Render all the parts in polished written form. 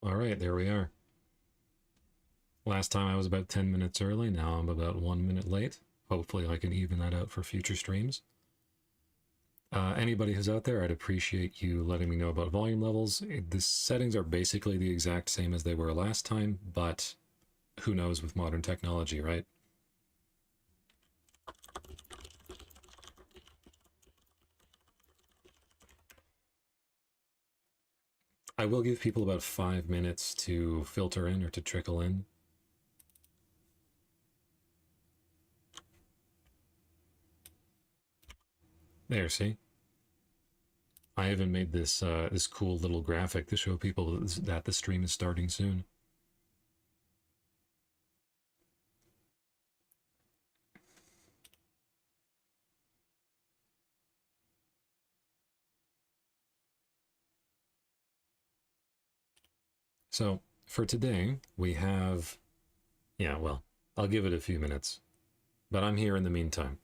Alright, there we are. Last time I was about 10 minutes early, now I'm about 1 minute late. Hopefully I can even that out for future streams. Anybody who's out there, I'd appreciate you letting me know about volume levels. The settings are basically the exact same as they were last time, but who knows with modern technology, right? I will give people about 5 minutes to filter in or to trickle in. There, see? I even made this this cool little graphic to show people that the stream is starting soon. So, for today, we have... Yeah, well, I'll give it a few minutes. But I'm here in the meantime.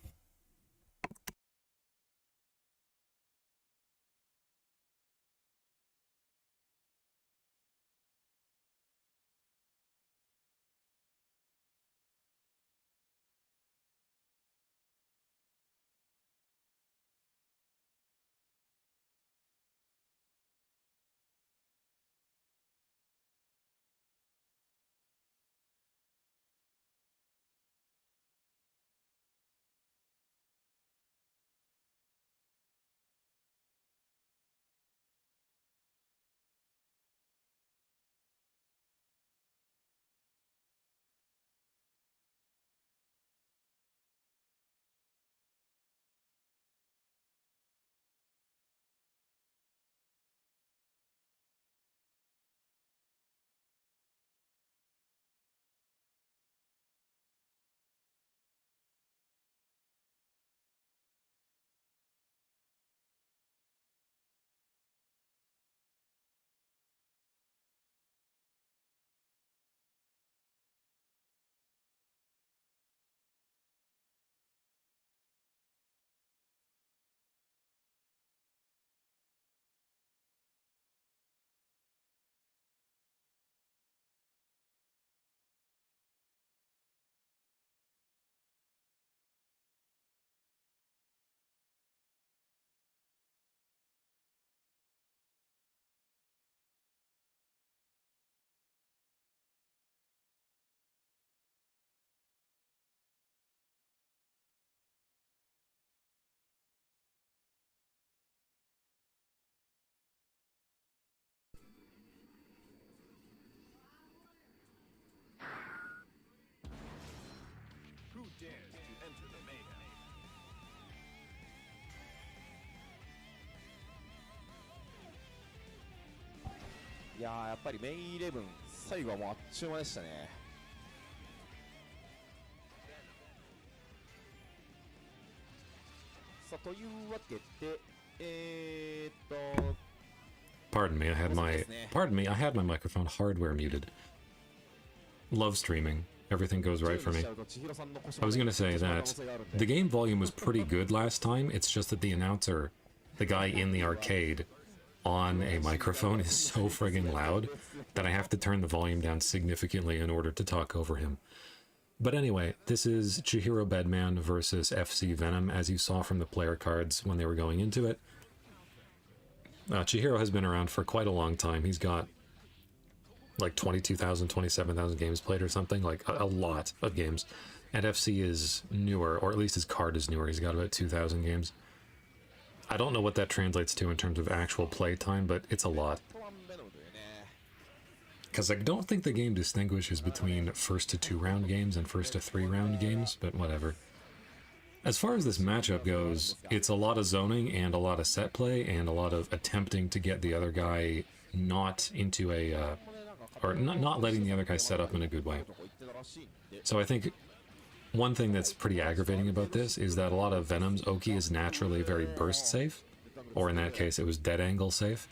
Who dares to enter the mayhem? いやー、やっぱりメインイレブン、最後はもうあっちゅう間でしたね。さあ、というわけで、Pardon me, I had my microphone hardware muted. Love streaming. Everything goes right for me. I was gonna say that the game volume was pretty good last time, it's just that the announcer, the guy in the arcade, on a microphone is so friggin' loud that I have to turn the volume down significantly in order to talk over him. But anyway, this is Chihiro Bedman versus FC Venom, as you saw from the player cards when they were going into it. Chihiro has been around for quite a long time. He's got like 22,000, 27,000 games played or something, like a lot of games. And FC is newer, or at least his card is newer. He's got about 2,000 games. I don't know what that translates to in terms of actual play time, but it's a lot. Because I don't think the game distinguishes between first to 2-round games and first to 3-round games, but whatever. As far as this matchup goes, it's a lot of zoning and a lot of set play and a lot of attempting to get the other guy not into a, or not letting the other guy set up in a good way. So I think one thing that's pretty aggravating about this is that a lot of Venom's Oki is naturally very burst safe, or in that case it was dead angle safe,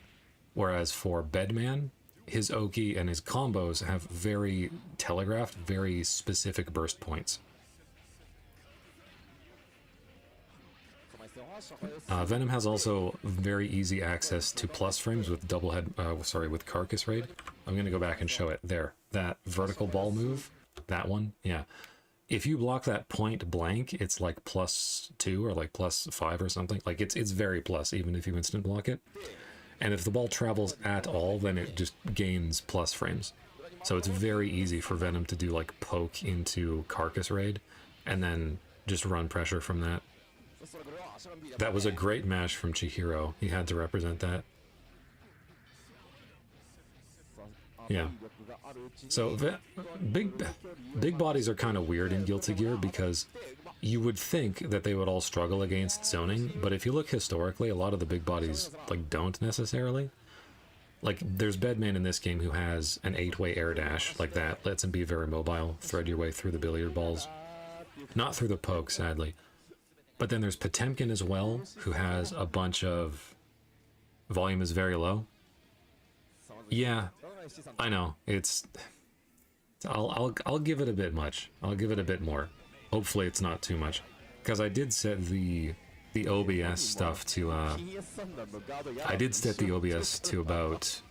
whereas for Bedman, his Oki and his combos have very telegraphed, very specific burst points. Venom has also very easy access to plus frames with with Carcass Raid. I'm going to go back and show it. There, that vertical ball move, that one, yeah. If you block that point blank, it's like +2 or like +5 or something. Like it's very plus, even if you instant block it. And if the ball travels at all, then it just gains plus frames. So it's very easy for Venom to do like poke into Carcass Raid, and then just run pressure from that. That was a great mash from Chihiro. He had to represent that. Yeah. So big bodies are kind of weird in Guilty Gear because you would think that they would all struggle against zoning, but if you look historically, a lot of the big bodies like don't necessarily. Like there's Bedman in this game who has an 8-way air dash like that, lets him be very mobile, thread your way through the billiard balls. Not through the poke, sadly. But then there's Potemkin as well, who has a bunch of volume is very low. Yeah, I know. I'll give it a bit much. I'll give it a bit more. Hopefully it's not too much, because I did set the OBS stuff to about,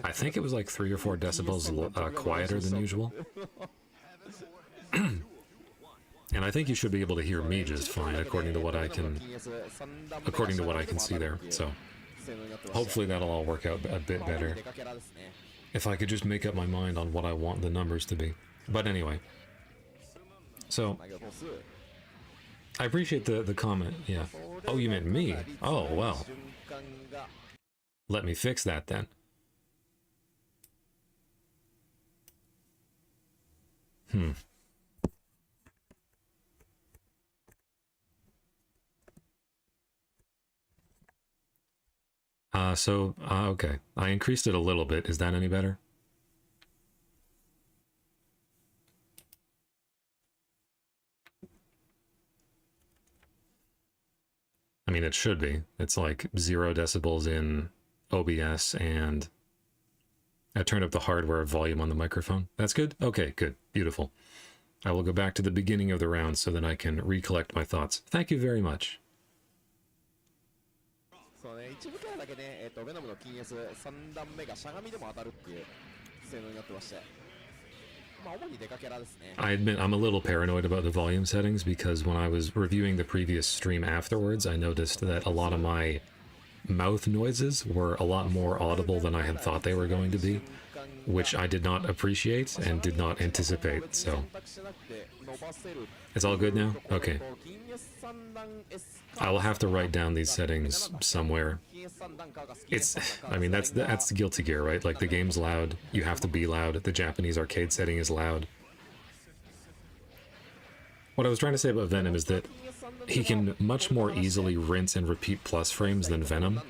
I think it was like 3 or 4 decibels quieter than usual. And I think you should be able to hear me just fine, according to what I can see there. So hopefully that'll all work out a bit better. If I could just make up my mind on what I want the numbers to be. But anyway. So I appreciate the comment, yeah. Oh, you meant me? Oh, well. Let me fix that then. Okay. I increased it a little bit. Is that any better? I mean, it should be. It's like 0 decibels in OBS, and I turned up the hardware volume on the microphone. That's good? Okay, good. Beautiful. I will go back to the beginning of the round so that I can recollect my thoughts. Thank you very much. I admit I'm a little paranoid about the volume settings because when I was reviewing the previous stream afterwards, I noticed that a lot of my mouth noises were a lot more audible than I had thought they were going to be, which I did not appreciate and did not anticipate, so... It's all good now? Okay. I will have to write down these settings somewhere. I mean, that's the Guilty Gear, right? Like, the game's loud, you have to be loud, the Japanese arcade setting is loud. What I was trying to say about Venom is that he can much more easily rinse and repeat plus frames than Venom.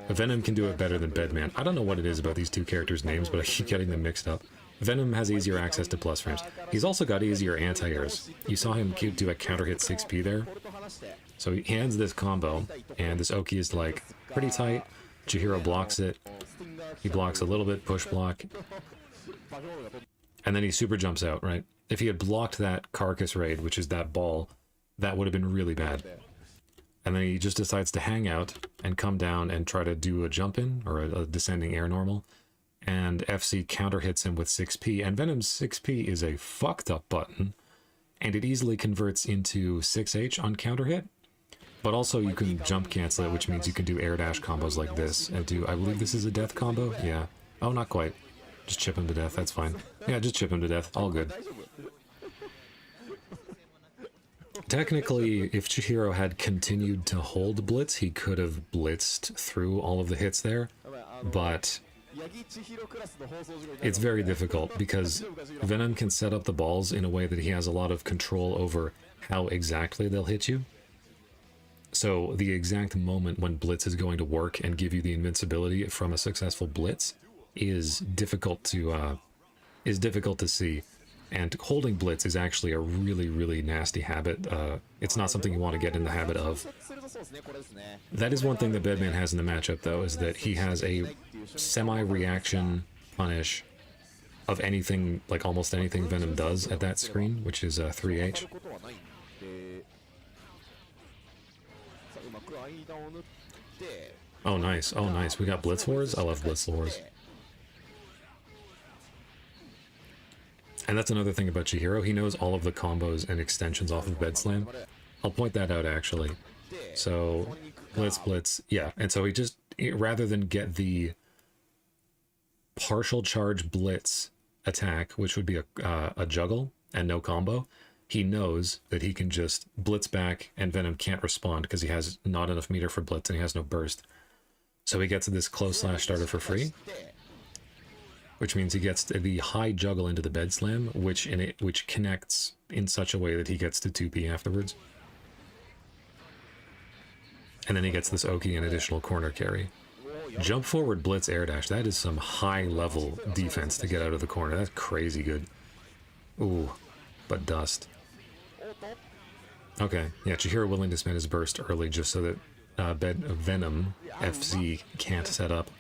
Venom can do it better than Bedman. I don't know what it is about these two characters' names, but I keep getting them mixed up. Venom has easier access to plus frames. He's also got easier anti-airs. You saw him do a counter hit 6p there. So he hands this combo, and this Oki is like pretty tight. Chihiro blocks it. He blocks a little bit, push block. And then he super jumps out, right? If he had blocked that Carcass Raid, which is that ball, that would have been really bad. And then he just decides to hang out and come down and try to do a jump in, or a descending air normal. And FC counter hits him with 6p, and Venom's 6p is a fucked up button, and it easily converts into 6h on counter hit. But also you can jump cancel it, which means you can do air dash combos like this, and I believe this is a death combo? Yeah. Oh, not quite. Just chip him to death, that's fine. Yeah, just chip him to death, all good. Technically, if Chihiro had continued to hold Blitz, he could have blitzed through all of the hits there, but it's very difficult because Venom can set up the balls in a way that he has a lot of control over how exactly they'll hit you. So the exact moment when Blitz is going to work and give you the invincibility from a successful Blitz is difficult to see. And holding Blitz is actually a really, really nasty habit. It's not something you want to get in the habit of. That is one thing that Bedman has in the matchup, though, is that he has a semi-reaction punish of anything, like almost anything Venom does at that screen, which is 3H. Oh, nice. Oh, nice. We got Blitz Wars? I love Blitz Wars. And that's another thing about Chihiro. He knows all of the combos and extensions off of Bed Slam. I'll point that out, actually. So, Blitz. Yeah, and so he just, rather than get the partial charge Blitz attack, which would be a juggle and no combo, he knows that he can just Blitz back and Venom can't respond because he has not enough meter for Blitz and he has no burst. So he gets this close slash starter for free, which means he gets the high juggle into the Bed Slam, which connects in such a way that he gets to 2p afterwards. And then he gets this Oki and additional corner carry. Jump forward Blitz air dash. That is some high level defense to get out of the corner. That's crazy good. Ooh, but dust. Okay, yeah, Chihiro willing to spend his burst early just so that Venom FC can't set up.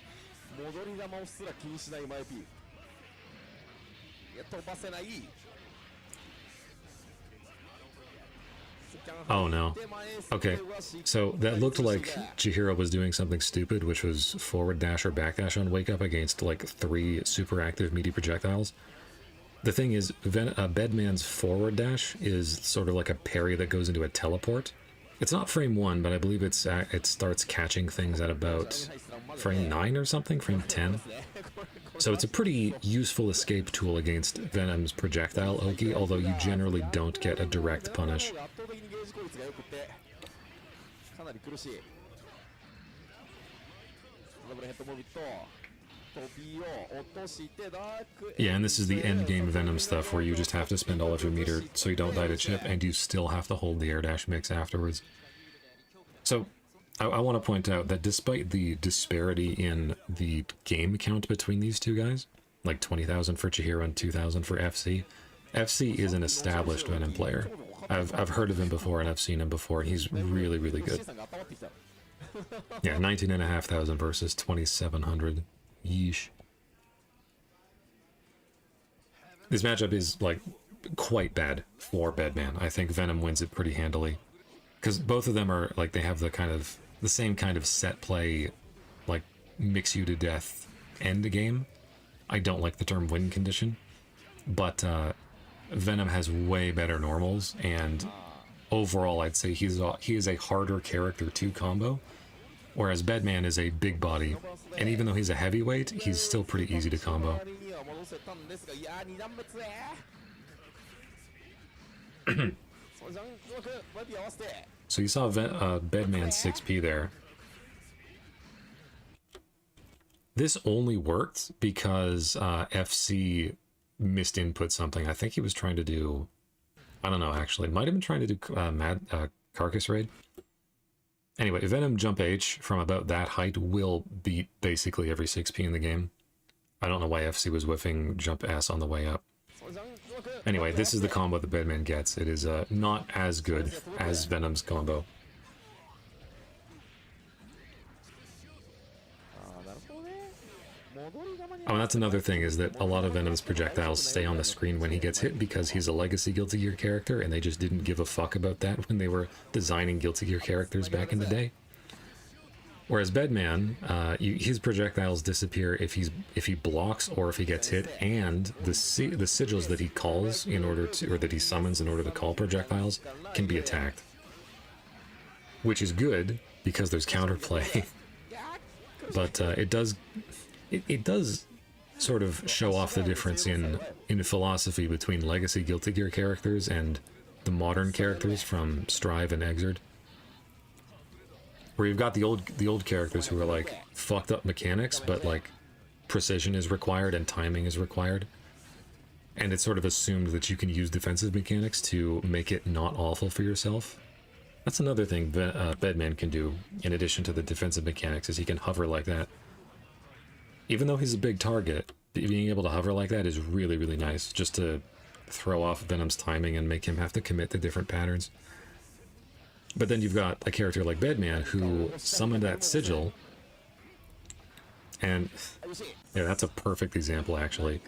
Oh no. Okay, so that looked like Chihiro was doing something stupid, which was forward dash or back dash on Wake Up against like 3 super active meaty projectiles. The thing is, Bedman's forward dash is sort of like a parry that goes into a teleport. It's not frame 1, but I believe it starts catching things at about frame 9 or something, frame 10. So it's a pretty useful escape tool against Venom's projectile Oki, although you generally don't get a direct punish. Yeah, and this is the end game Venom stuff where you just have to spend all of your meter so you don't die to chip, and you still have to hold the air dash mix afterwards. So I want to point out that despite the disparity in the game count between these two guys, like 20,000 for Chihiro and 2,000 for FC, FC is an established Venom player. I've heard of him before and I've seen him before, and he's really, really good. Yeah, 19,500 versus 2,700. Yeesh. This matchup is, like, quite bad for Bedman. I think Venom wins it pretty handily. Because both of them are, like, they have the same kind of set play, like, mix you to death end game. I don't like the term win condition. But, Venom has way better normals, and overall I'd say he is a harder character to combo, whereas Bedman is a big body, and even though he's a heavyweight, he's still pretty easy to combo. So you saw Bedman 6p there. This only worked because FC missed input something. I think he was trying to do, I don't know actually, might have been trying to do Carcass Raid. Anyway, Venom Jump H from about that height will beat basically every 6p in the game. I don't know why FC was whiffing Jump S on the way up. Anyway, this is the combo that Bedman gets. It is not as good as Venom's combo. Oh, and that's another thing, is that a lot of Venom's projectiles stay on the screen when he gets hit because he's a Legacy Guilty Gear character, and they just didn't give a fuck about that when they were designing Guilty Gear characters back in the day. Whereas Bedman, his projectiles disappear if he blocks or if he gets hit, and the sigils that he calls in order to, or that he summons in order to call projectiles, can be attacked. Which is good because there's counterplay, but it does sort of show off the difference in philosophy between Legacy Guilty Gear characters and the modern characters from Strive and Exerd. Where you've got the old characters who are like fucked up mechanics, but like precision is required and timing is required. And it's sort of assumed that you can use defensive mechanics to make it not awful for yourself. That's another thing Bedman can do, in addition to the defensive mechanics, is he can hover like that. Even though he's a big target, being able to hover like that is really, really nice, just to throw off Venom's timing and make him have to commit to different patterns. But then you've got a character like Bedman who summoned that sigil, and yeah, that's a perfect example actually.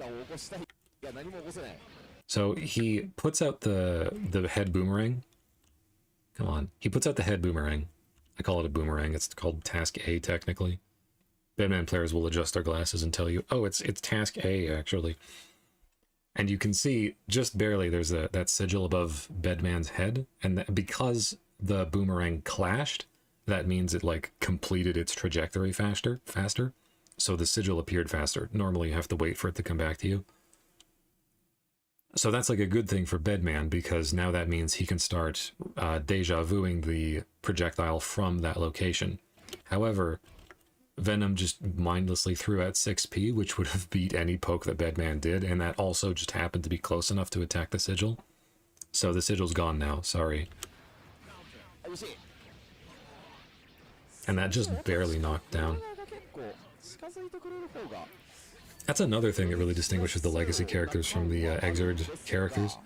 So he puts out the head boomerang. Come on, he puts out the head boomerang I call it a boomerang. It's called Task A, technically. Bedman players will adjust their glasses and tell you, oh, it's Task A, actually. And you can see, just barely, there's that sigil above Bedman's head, and because the boomerang clashed, that means it, like, completed its trajectory faster, so the sigil appeared faster. Normally you have to wait for it to come back to you. So that's like a good thing for Bedman, because now that means he can start deja vuing the projectile from that location. However, Venom just mindlessly threw out 6p, which would have beat any poke that Bedman did, and that also just happened to be close enough to attack the sigil. So the sigil's gone now, sorry. And that just barely knocked down. That's another thing that really distinguishes the legacy characters from the Exord characters,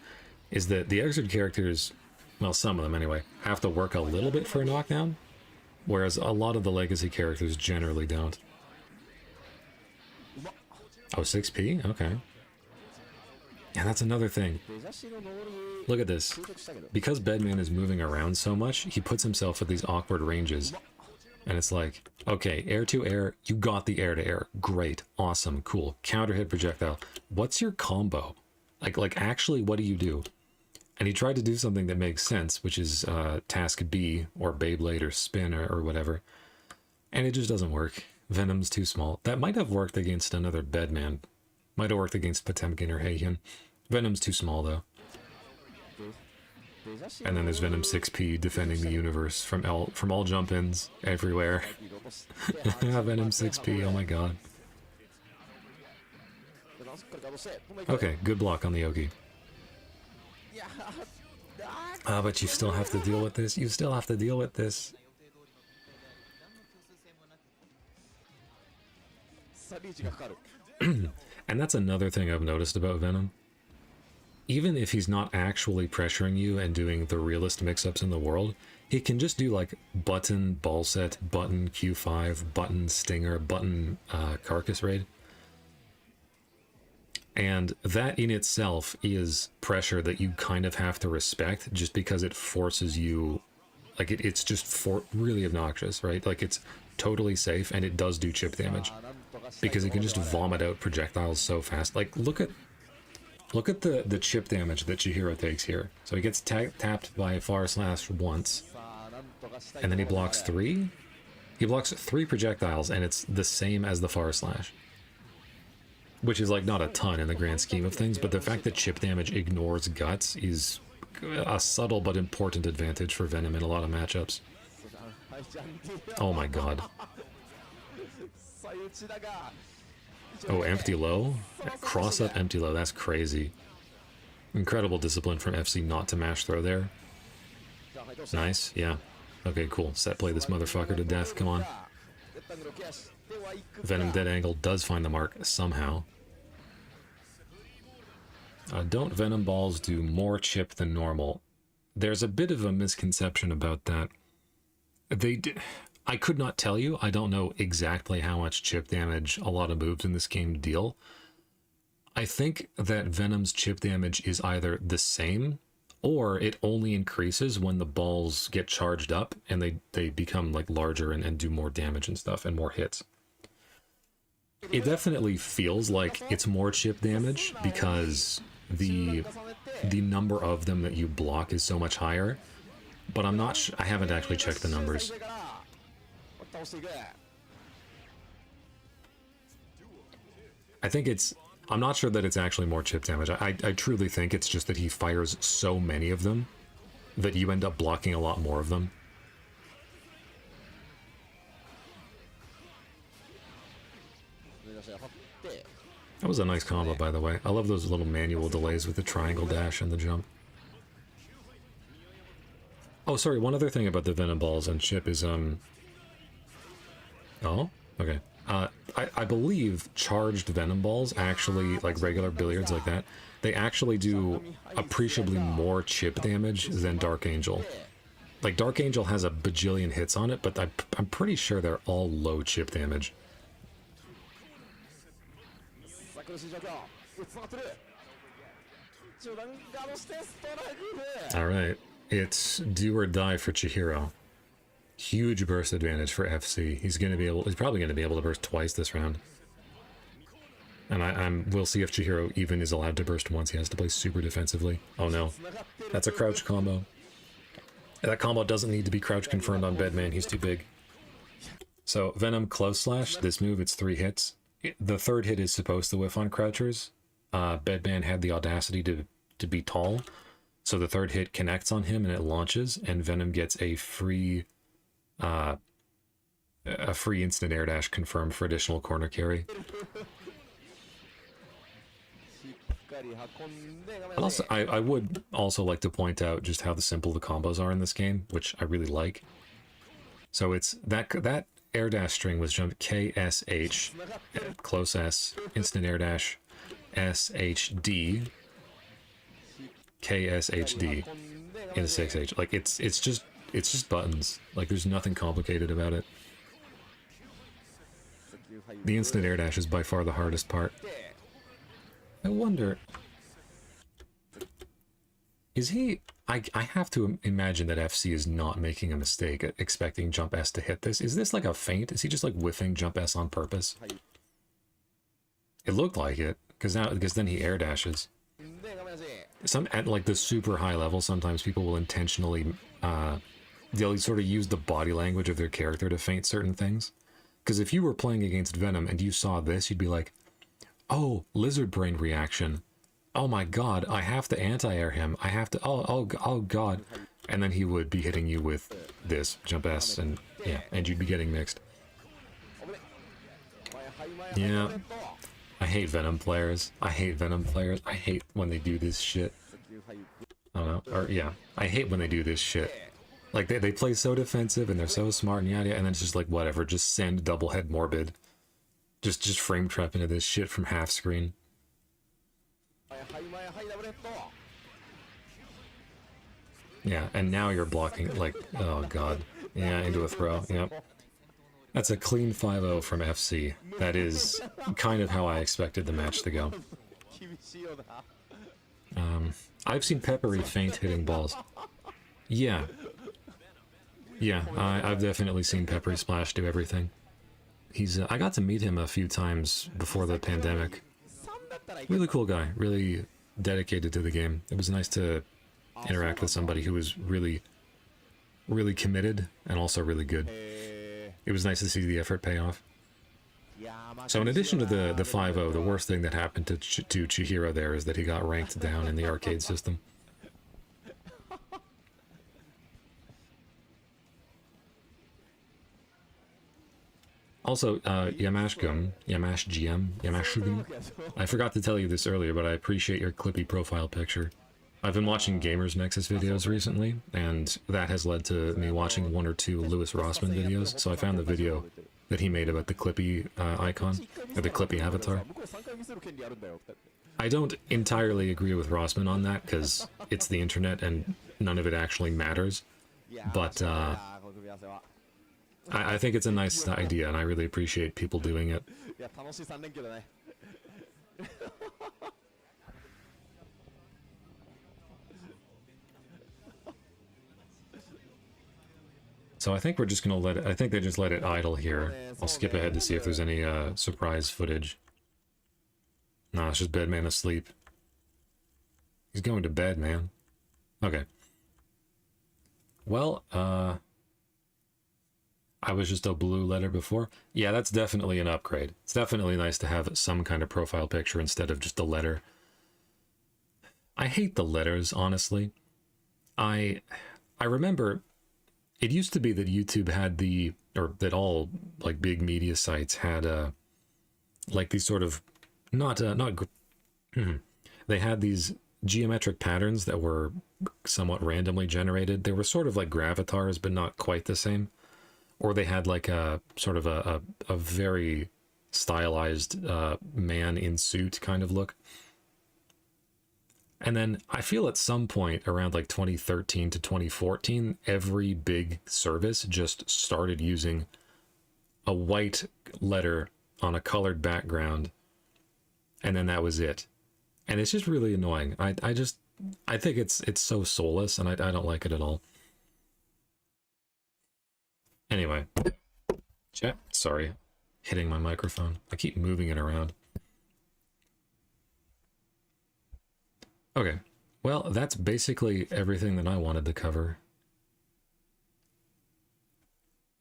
is that the Exord characters, well, some of them anyway, have to work a little bit for a knockdown, whereas a lot of the legacy characters generally don't. Oh, 6p? Okay. And that's another thing. Look at this. Because Bedman is moving around so much, he puts himself at these awkward ranges. And it's like, okay, air to air, you got the air to air. Great, awesome, cool. Counter hit projectile. What's your combo? Like actually, what do you do? And he tried to do something that makes sense, which is Task B, or Beyblade, or Spin, or whatever. And it just doesn't work. Venom's too small. That might have worked against another Bedman. Might have worked against Potemkin or Heian. Venom's too small, though. And then there's Venom 6p defending the universe from all jump-ins everywhere. Venom 6p, oh my god. Okay, good block on the Yogi. But you still have to deal with this. You still have to deal with this. And that's another thing I've noticed about Venom. Even if he's not actually pressuring you and doing the realest mix-ups in the world, he can just do like button ball set, button Q5, button stinger, button carcass raid. And that in itself is pressure that you kind of have to respect, just because it forces you, like it's just really obnoxious, right? Like it's totally safe and it does do chip damage because it can just vomit out projectiles so fast. Like look at the chip damage that Chihiro takes here. So he gets tapped by a Far Slash once, and then he blocks 3? He blocks 3 projectiles, and it's the same as the Far Slash. Which is like not a ton in the grand scheme of things, but the fact that chip damage ignores guts is a subtle but important advantage for Venom in a lot of matchups. Oh my god. Oh, empty low? Cross up empty low, that's crazy. Incredible discipline from FC not to mash throw there. Nice, yeah. Okay, cool. Set play this motherfucker to death, come on. Venom dead angle does find the mark somehow. Don't Venom balls do more chip than normal? There's a bit of a misconception about that. I could not tell you. I don't know exactly how much chip damage a lot of moves in this game deal. I think that Venom's chip damage is either the same, or it only increases when the balls get charged up and they become like larger and do more damage and stuff and more hits. It definitely feels like it's more chip damage because the number of them that you block is so much higher, but I'm not I haven't actually checked the numbers. I think I'm not sure that it's actually more chip damage. I truly think it's just that he fires so many of them that you end up blocking a lot more of them. That was a nice combo, by the way. I love those little manual delays with the triangle dash and the jump. Oh, sorry, one other thing about the Venom balls and chip is, Oh? Okay. I believe charged Venom balls actually, like regular billiards like that, they actually do appreciably more chip damage than Dark Angel. Like, Dark Angel has a bajillion hits on it, but I'm pretty sure they're all low chip damage. Alright, it's do or die for Chihiro. Huge burst advantage for FC. He's probably gonna be able to burst twice this round. And we'll see if Chihiro even is allowed to burst once. He has to play super defensively. Oh no. That's a crouch combo. That combo doesn't need to be crouch confirmed on Bedman. He's too big. So Venom close slash, this move, it's 3 hits. The third hit is supposed to whiff on crouchers. Bedman had the audacity to be tall. So the third hit connects on him and it launches, and Venom gets a free instant air dash confirmed for additional corner carry. I would also like to point out just how simple the combos are in this game, which I really like. So it's that air dash string was jumped KSH, close S, instant air dash, SHD, KSHD, into 6H. Like it's just buttons. Like there's nothing complicated about it. The instant air dash is by far the hardest part. I wonder, is he... I have to imagine that FC is not making a mistake at expecting Jump S to hit this. Is this like a feint? Is he just like whiffing Jump S on purpose? It looked like it, because then he air dashes. At like the super high level, sometimes people will intentionally, they'll sort of use the body language of their character to feint certain things. Because if you were playing against Venom and you saw this, you'd be like, oh, lizard brain reaction. Oh my god, I have to anti-air him. I have to, oh god. And then he would be hitting you with this, Jump S, and yeah, and you'd be getting mixed. Yeah. I hate Venom players. I hate when they do this shit. I don't know. Or yeah, I hate when they do this shit. Like they play so defensive and they're so smart and yada, and then it's just like whatever, just send double head morbid. Just frame trap into this shit from half screen. Yeah, and now you're blocking, like, oh god. Yeah, into a throw, yep. That's a clean 5-0 from FC. That is kind of how I expected the match to go. I've seen Peppery feint hitting balls. Yeah. Yeah, I've definitely seen Peppery Splash do everything. He's, I got to meet him a few times before the pandemic. Really cool guy, really dedicated to the game. It was nice to interact with somebody who was really committed and also really good. It was nice to see the effort pay off. So in addition to the 5-0, the worst thing that happened to Chihiro there is that he got ranked down in the arcade system. Also, Yamashgun, I forgot to tell you this earlier, but I appreciate your clippy profile picture. I've been watching Gamers Nexus videos recently, and that has led to me watching 1 or 2 Louis Rossman videos, so I found the video that he made about the clippy icon, or the clippy avatar. I don't entirely agree with Rossman on that, because it's the internet and none of it actually matters, but I think it's a nice idea, and I really appreciate people doing it. So I think we're just gonna let it, I think they just let it idle here. I'll skip ahead to see if there's any surprise footage. Nah, it's just Bedman asleep. He's going to bed, man. Okay. Well, I was just a blue letter before. Yeah, that's definitely an upgrade. It's definitely nice to have some kind of profile picture instead of just a letter. I hate the letters, honestly. I remember it used to be that YouTube had or that all like big media sites had like these sort of they had these geometric patterns that were somewhat randomly generated. They were sort of like gravatars, but not quite the same. Or they had like a sort of a very stylized man in suit kind of look. And then I feel at some point around like 2013 to 2014, every big service just started using a white letter on a colored background. And then that was it. And it's just really annoying. I think it's so soulless, and I don't like it at all. Anyway, chat. Sorry, hitting my microphone. I keep moving it around. Okay, well, that's basically everything that I wanted to cover.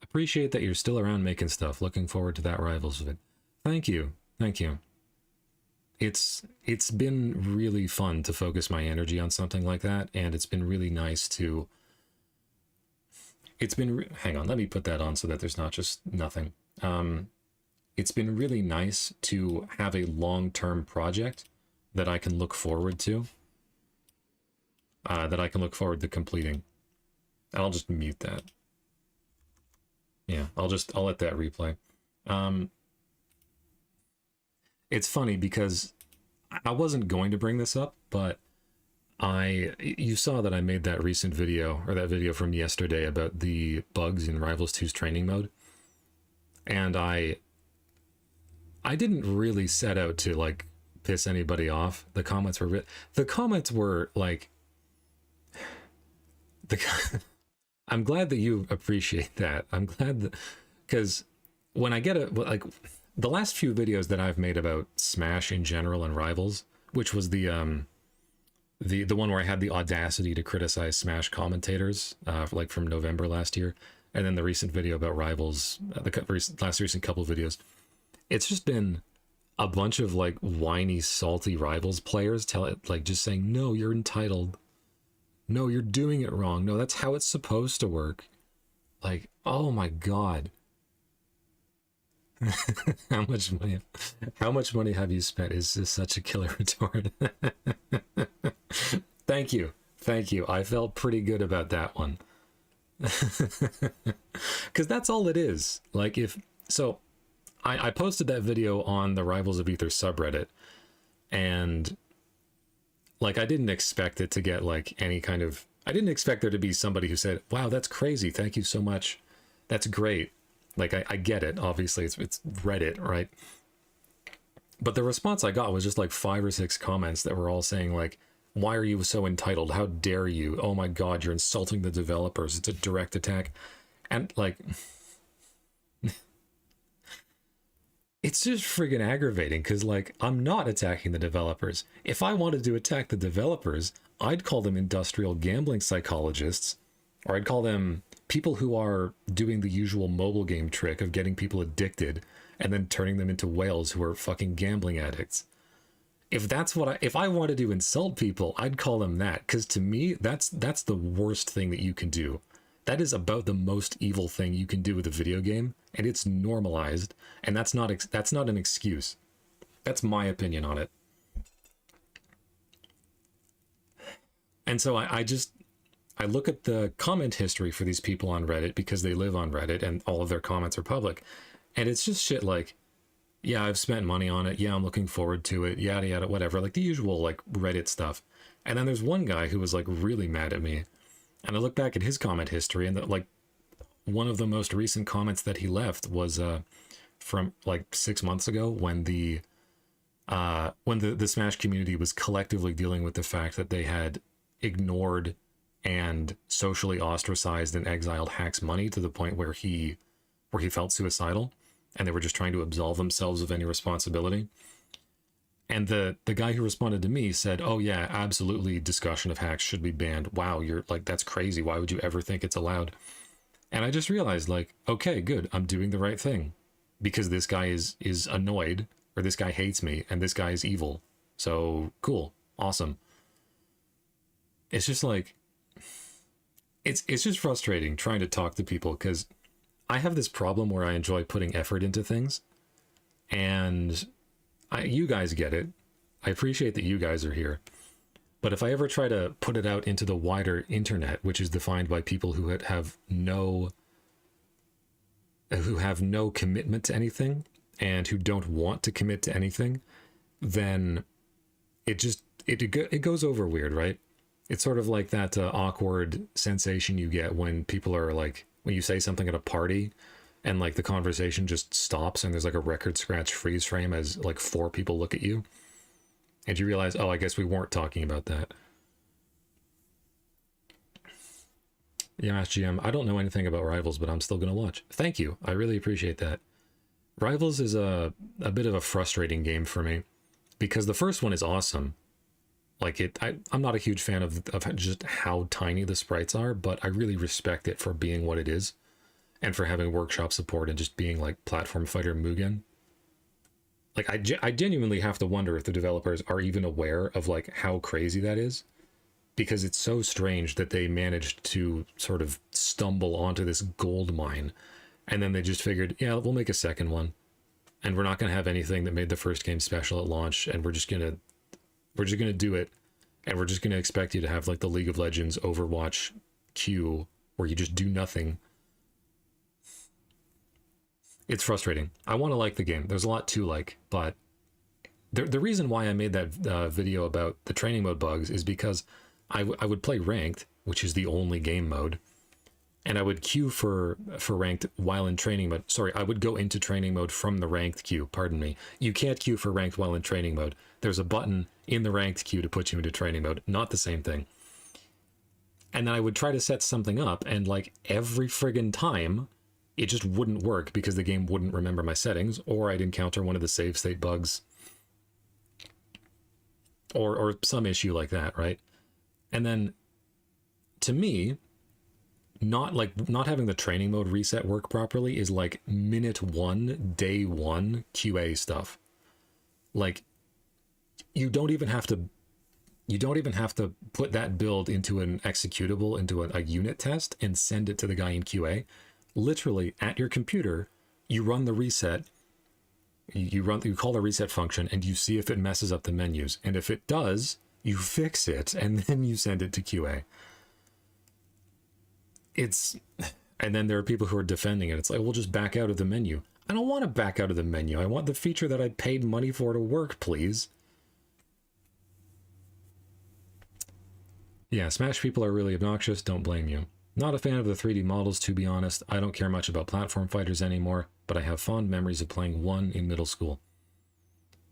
Appreciate that you're still around making stuff. Looking forward to that Rivals vid. Thank you. Thank you. It's been really fun to focus my energy on something like that, and it's been really nice to... hang on, let me put that on so that there's not just nothing. It's been really nice to have a long-term project that I can look forward to. That I can look forward to completing. I'll just mute that. Yeah, I'll let that replay. It's funny because I wasn't going to bring this up, but you saw that I made that recent video, or that video from yesterday, about the bugs in Rivals 2's training mode. And I didn't really set out to, like, piss anybody off. The comments were like... I'm glad that you appreciate that. I'm glad that... Because when I get like... The last few videos that I've made about Smash in general and Rivals, which was the one where I had the audacity to criticize Smash commentators, like from November last year, and then the recent video about Rivals, the last recent couple of videos, it's just been a bunch of like whiny, salty Rivals players just saying, no, you're entitled. No, you're doing it wrong. No, that's how it's supposed to work. Like, oh my God. How much money have you spent? Is this such a killer retort? Thank you. I felt pretty good about that one. Because that's all it is. Like, I posted that video on the Rivals of Ether subreddit, and like, I didn't expect it to get like any kind of... I didn't expect there to be somebody who said, wow, that's crazy. Thank you so much. That's great. Like, I get it. Obviously, it's Reddit, right? But the response I got was just like 5 or 6 comments that were all saying like, why are you so entitled? How dare you? Oh my God, you're insulting the developers. It's a direct attack. And like... It's just friggin' aggravating because, like, I'm not attacking the developers. If I wanted to attack the developers, I'd call them industrial gambling psychologists, or I'd call them people who are doing the usual mobile game trick of getting people addicted and then turning them into whales who are fucking gambling addicts. If I wanted to insult people, I'd call them that, because to me, that's the worst thing that you can do. That is about the most evil thing you can do with a video game, and it's normalized, and that's not an excuse. That's my opinion on it. And so I look at the comment history for these people on Reddit, because they live on Reddit and all of their comments are public, and it's just shit like, yeah, I've spent money on it, yeah, I'm looking forward to it, yada yada, whatever, like the usual like Reddit stuff. And then there's one guy who was like really mad at me. And I look back at his comment history, and like one of the most recent comments that he left was from like 6 months ago, when the Smash community was collectively dealing with the fact that they had ignored and socially ostracized and exiled Hack's money to the point where he felt suicidal, and they were just trying to absolve themselves of any responsibility. And the guy who responded to me said, oh yeah, absolutely, discussion of hacks should be banned. Wow, you're like, that's crazy. Why would you ever think it's allowed? And I just realized, like, okay, good, I'm doing the right thing. Because this guy is annoyed, or this guy hates me, and this guy is evil. So, cool, awesome. It's just like, it's just frustrating trying to talk to people, because I have this problem where I enjoy putting effort into things. And... you guys get it. I appreciate that you guys are here. But if I ever try to put it out into the wider internet, which is defined by people who have no commitment to anything and who don't want to commit to anything, then it goes over weird, right? It's sort of like that awkward sensation you get when people are like, when you say something at a party and like the conversation just stops and there's like a record scratch freeze frame as like 4 people look at you and you realize, oh, I guess we weren't talking about that. Yeah, GM. I don't know anything about Rivals, but I'm still gonna watch. Thank you. I really appreciate that. Rivals is a bit of a frustrating game for me because the first one is awesome. Like I'm not a huge fan of just how tiny the sprites are, but I really respect it for being what it is, and for having workshop support and just being like platform fighter Mugen. Like I genuinely have to wonder if the developers are even aware of like how crazy that is, because it's so strange that they managed to sort of stumble onto this gold mine, and then they just figured, yeah, we'll make a second one, and we're not going to have anything that made the first game special at launch, and we're just gonna do it, and we're just gonna expect you to have like the League of Legends Overwatch queue where you just do nothing. It's frustrating. I want to like the game. There's a lot to like, but the reason why I made that video about the training mode bugs is because I would play ranked, which is the only game mode, and I would queue for ranked while in training mode. Sorry, I would go into training mode from the ranked queue. Pardon me. You can't queue for ranked while in training mode. There's a button in the ranked queue to put you into training mode. Not the same thing. And then I would try to set something up, and like every friggin' time, it just wouldn't work because the game wouldn't remember my settings, or I'd encounter one of the save state bugs, or some issue like that, right? And then, to me, not having the training mode reset work properly is like minute one, day one QA stuff. Like, you don't even have to put that build into an executable, into a unit test, and send it to the guy in QA. Literally at your computer, you run the reset, you call the reset function, and you see if it messes up the menus. And if it does, you fix it, and then you send it to QA. And then there are people who are defending it. It's like, we'll just back out of the menu. I don't want to back out of the menu. I want the feature that I paid money for to work, please. Yeah, Smash people are really obnoxious. Don't blame you. Not a fan of the 3D models, to be honest. I don't care much about platform fighters anymore, but I have fond memories of playing one in middle school.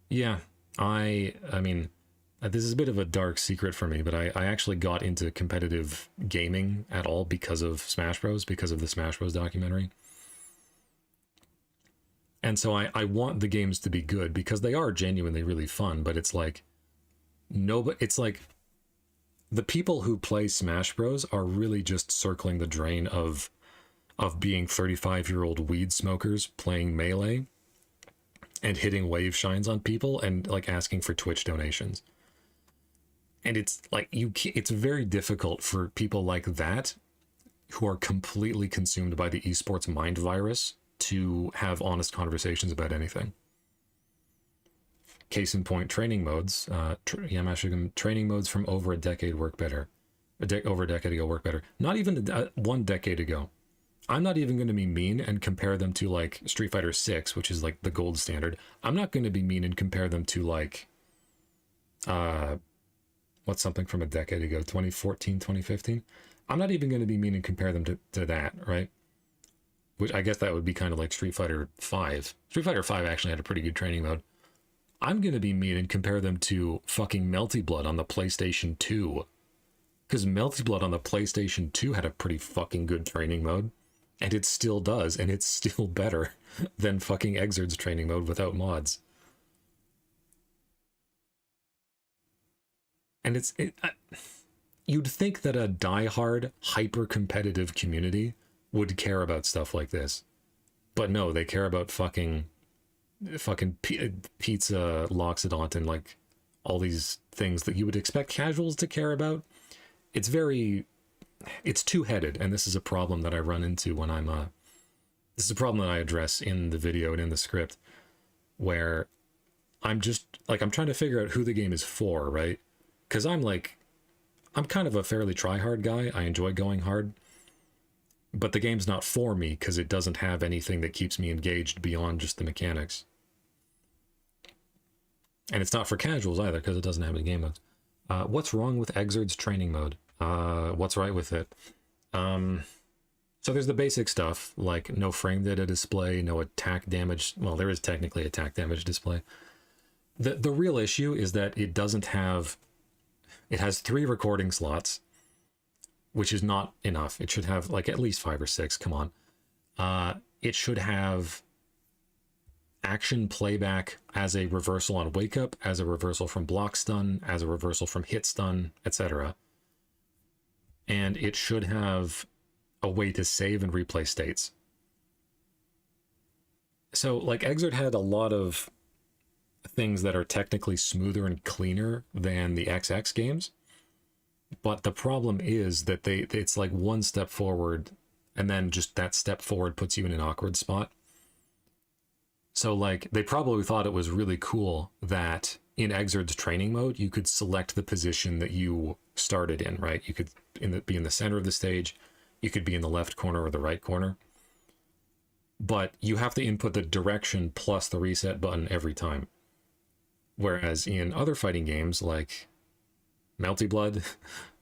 Yeah, I mean, this is a bit of a dark secret for me, but I actually got into competitive gaming at all because of Smash Bros, because of the Smash Bros documentary. And so I want the games to be good because they are genuinely really fun, but it's like, it's like, the people who play Smash Bros are really just circling the drain of being 35-year-old weed smokers playing Melee and hitting wave shines on people and like asking for Twitch donations. And it's like it's very difficult for people like that who are completely consumed by the esports mind virus to have honest conversations about anything. Case in point, training modes. Training modes from over a decade work better. Over a decade ago work better. Not even 1 decade ago. I'm not even going to be mean and compare them to like Street Fighter 6, which is like the gold standard. I'm not going to be mean and compare them to like, what's something from a decade ago, 2014, 2015. I'm not even going to be mean and compare them to that, right? Which I guess that would be kind of like Street Fighter 5. Street Fighter 5 actually had a pretty good training mode. I'm going to be mean and compare them to fucking Melty Blood on the PlayStation 2. Because Melty Blood on the PlayStation 2 had a pretty fucking good training mode. And it still does, and it's still better than fucking Exerd's training mode without mods. And you'd think that a diehard, hyper-competitive community would care about stuff like this. But no, they care about fucking pizza, Loxodont, and like all these things that you would expect casuals to care about. It's two-headed, and this is a problem that I run into when this is a problem that I address in the video and in the script, where I'm trying to figure out who the game is for, right? Because I'm kind of a fairly try-hard guy. I enjoy going hard, but the game's not for me because it doesn't have anything that keeps me engaged beyond just the mechanics. And it's not for casuals either because it doesn't have any game modes. What's wrong with Exerd's training mode? What's right with it? So there's the basic stuff, like no frame data display, no attack damage. Well, there is technically attack damage display. The real issue is that it has 3 recording slots, which is not enough. It should have like at least 5 or 6. Come on. It should have action playback as a reversal on wake up, as a reversal from block stun, as a reversal from hit stun, etc. And it should have a way to save and replay states. So like Exert had a lot of things that are technically smoother and cleaner than the XX games, but the problem is that it's like one step forward, and then just that step forward puts you in an awkward spot. So like they probably thought it was really cool that in Exert's training mode you could select the position that you started in, right? You could be in the center of the stage, you could be in the left corner or the right corner, but you have to input the direction plus the reset button every time. Whereas in other fighting games like Melty Blood,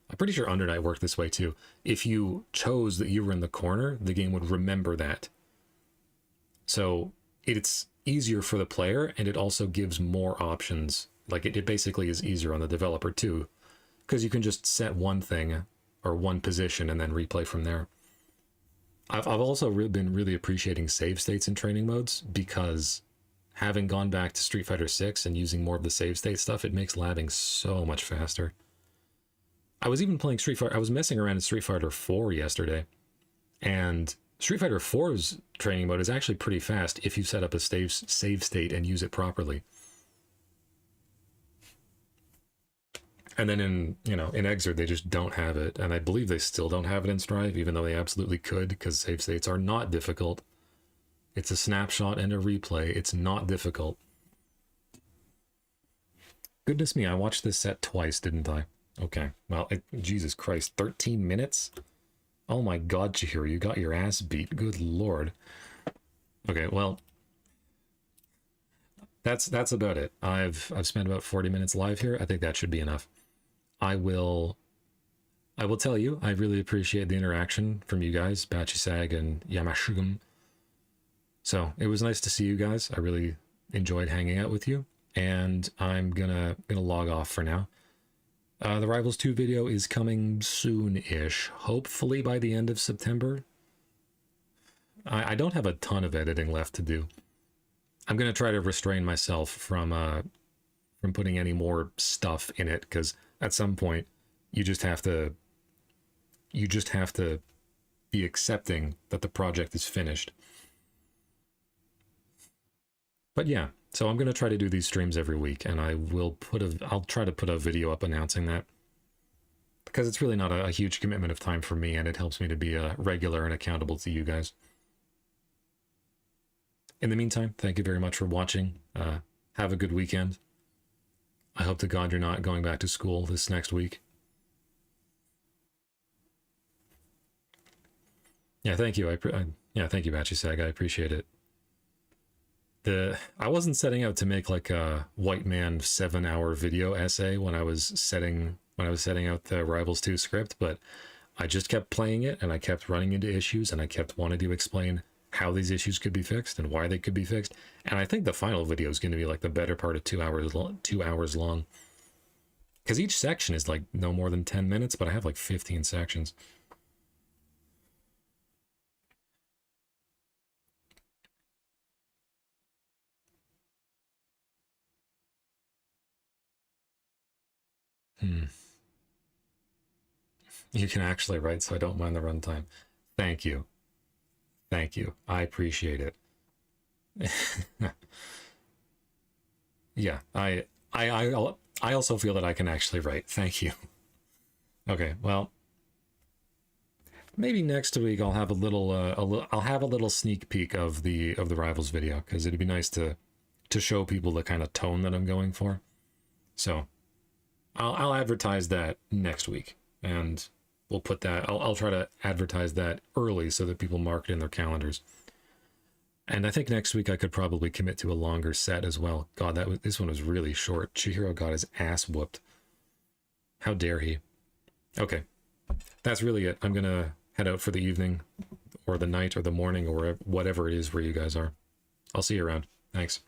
I'm pretty sure Under Night worked this way too. If you chose that you were in the corner, the game would remember that. So it's easier for the player, and it also gives more options. Like it basically is easier on the developer too, because you can just set one thing or one position and then replay from there. I've also been really appreciating save states in training modes, because having gone back to Street Fighter 6 and using more of the save state stuff, it makes labbing so much faster. I was even playing Street Fighter, I was messing around in Street Fighter 4 yesterday, and Street Fighter 4's training mode is actually pretty fast if you set up a save state and use it properly. And then in Exert, they just don't have it. And I believe they still don't have it in Strive, even though they absolutely could, because save states are not difficult. It's a snapshot and a replay. It's not difficult. Goodness me, I watched this set twice, didn't I? Okay, well, Jesus Christ, 13 minutes? Oh my God, Chihiro, you got your ass beat. Good Lord. Okay, well, that's about it. I've spent about 40 minutes live here. I think that should be enough. I will tell you, I really appreciate the interaction from you guys, Bachisag and Yamashugum. So it was nice to see you guys. I really enjoyed hanging out with you, and I'm gonna log off for now. The Rivals 2 video is coming soon-ish, hopefully by the end of September. I don't have a ton of editing left to do. I'm gonna try to restrain myself from putting any more stuff in it, because at some point you just have to be accepting that the project is finished. But yeah, so I'm going to try to do these streams every week, and I'll try to put a video up announcing that, because it's really not a huge commitment of time for me, and it helps me to be regular and accountable to you guys. In the meantime, thank you very much for watching. Have a good weekend. I hope to God you're not going back to school this next week. Yeah, thank you. Thank you, Bachisag. I appreciate it. I wasn't setting out to make like a white man 7-hour video essay when I was setting out the Rivals 2 script, but I just kept playing it, and I kept running into issues, and I kept wanting to explain how these issues could be fixed and why they could be fixed. And I think the final video is going to be like the better part of 2 hours long, because each section is like no more than 10 minutes, but I have like 15 sections. You can actually write, so I don't mind the runtime. Thank you. Thank you. I appreciate it. Yeah, I also feel that I can actually write. Thank you. Okay, well, maybe next week I'll have a little sneak peek of the Rivals video, because it'd be nice to show people the kind of tone that I'm going for. So I'll advertise that next week, and we'll put that. I'll try to advertise that early so that people mark it in their calendars. And I think next week I could probably commit to a longer set as well. God, this one was really short. Chihiro got his ass whooped. How dare he? Okay, that's really it. I'm gonna head out for the evening, or the night, or the morning, or whatever it is where you guys are. I'll see you around. Thanks.